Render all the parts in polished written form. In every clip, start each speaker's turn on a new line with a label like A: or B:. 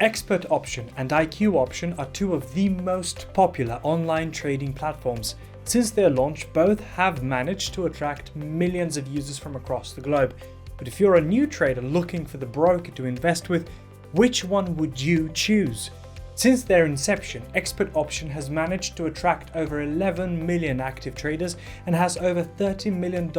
A: Expert Option and IQ Option are two of the most popular online trading platforms. Since their launch, both have managed to attract millions of users from across the globe. But if you're a new trader looking for the broker to invest with, which one would you choose? Since their inception, Expert Option has managed to attract over 11 million active traders and has over $30 million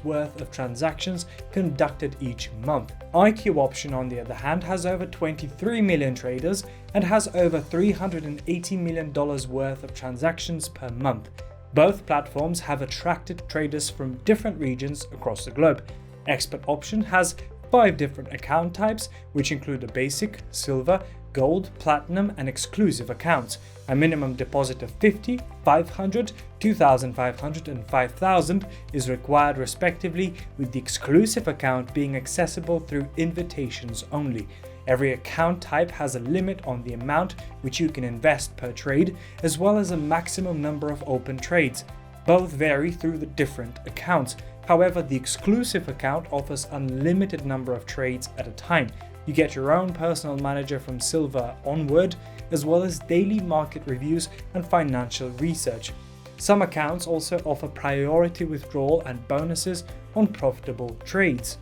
A: worth of transactions conducted each month. IQ Option, on the other hand, has over 23 million traders and has over $380 million worth of transactions per month. Both platforms have attracted traders from different regions across the globe. Expert Option has 5 different account types, which include a basic, silver, gold, platinum, and exclusive accounts. A minimum deposit of $50, $500, $2,500, and $5,000 is required respectively, with the exclusive account being accessible through invitations only. Every account type has a limit on the amount which you can invest per trade, as well as a maximum number of open trades. Both vary through the different accounts. However, the exclusive account offers unlimited number of trades at a time. You get your own personal manager from silver onward, as well as daily market reviews and financial research. Some accounts also offer priority withdrawal and bonuses on profitable trades.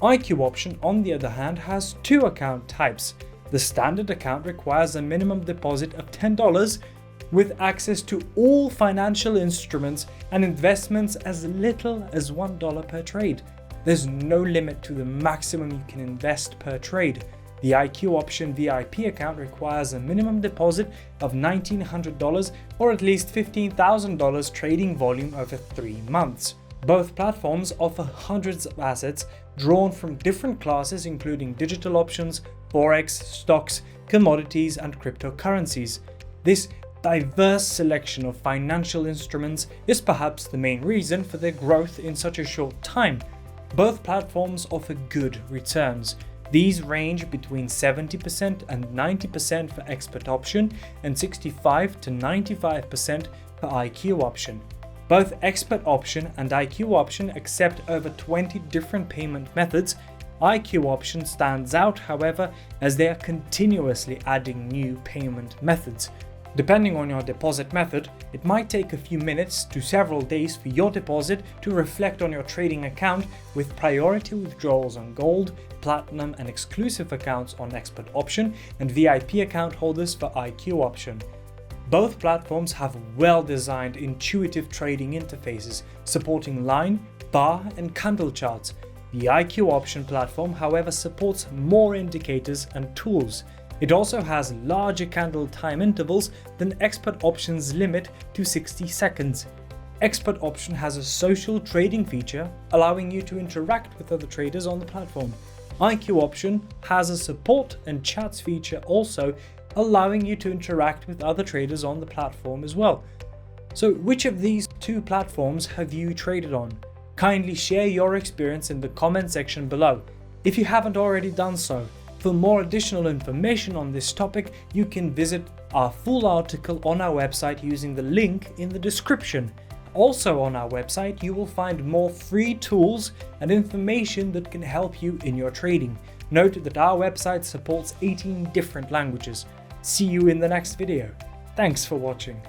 A: IQ Option, on the other hand, has 2 account types. The standard account requires a minimum deposit of $10 with access to all financial instruments and investments as little as $1 per trade. There's no limit to the maximum you can invest per trade. The IQ Option VIP account requires a minimum deposit of $1,900 or at least $15,000 trading volume over 3 months. Both platforms offer hundreds of assets drawn from different classes, including digital options, forex, stocks, commodities, and cryptocurrencies. This diverse selection of financial instruments is perhaps the main reason for their growth in such a short time. Both platforms offer good returns. These range between 70% and 90% for Expert Option and 65 to 95% for IQ Option. Both Expert Option and IQ Option accept over 20 different payment methods. IQ Option stands out, however, as they are continuously adding new payment methods. Depending on your deposit method, it might take a few minutes to several days for your deposit to reflect on your trading account, with priority withdrawals on gold, platinum, and exclusive accounts on Expert Option and VIP account holders for IQ Option. Both platforms have well-designed, intuitive trading interfaces supporting line, bar, and candle charts. The IQ Option platform, however, supports more indicators and tools. It also has larger candle time intervals than Expert Option's limit to 60 seconds. Expert Option has a social trading feature, allowing you to interact with other traders on the platform. IQ Option has a support and chats feature also, allowing you to interact with other traders on the platform as well. So which of these 2 platforms have you traded on? Kindly share your experience in the comment section below. If you haven't already done so, for more additional information on this topic, you can visit our full article on our website using the link in the description. Also on our website, you will find more free tools and information that can help you in your trading. Note that our website supports 18 different languages. See you in the next video. Thanks for watching.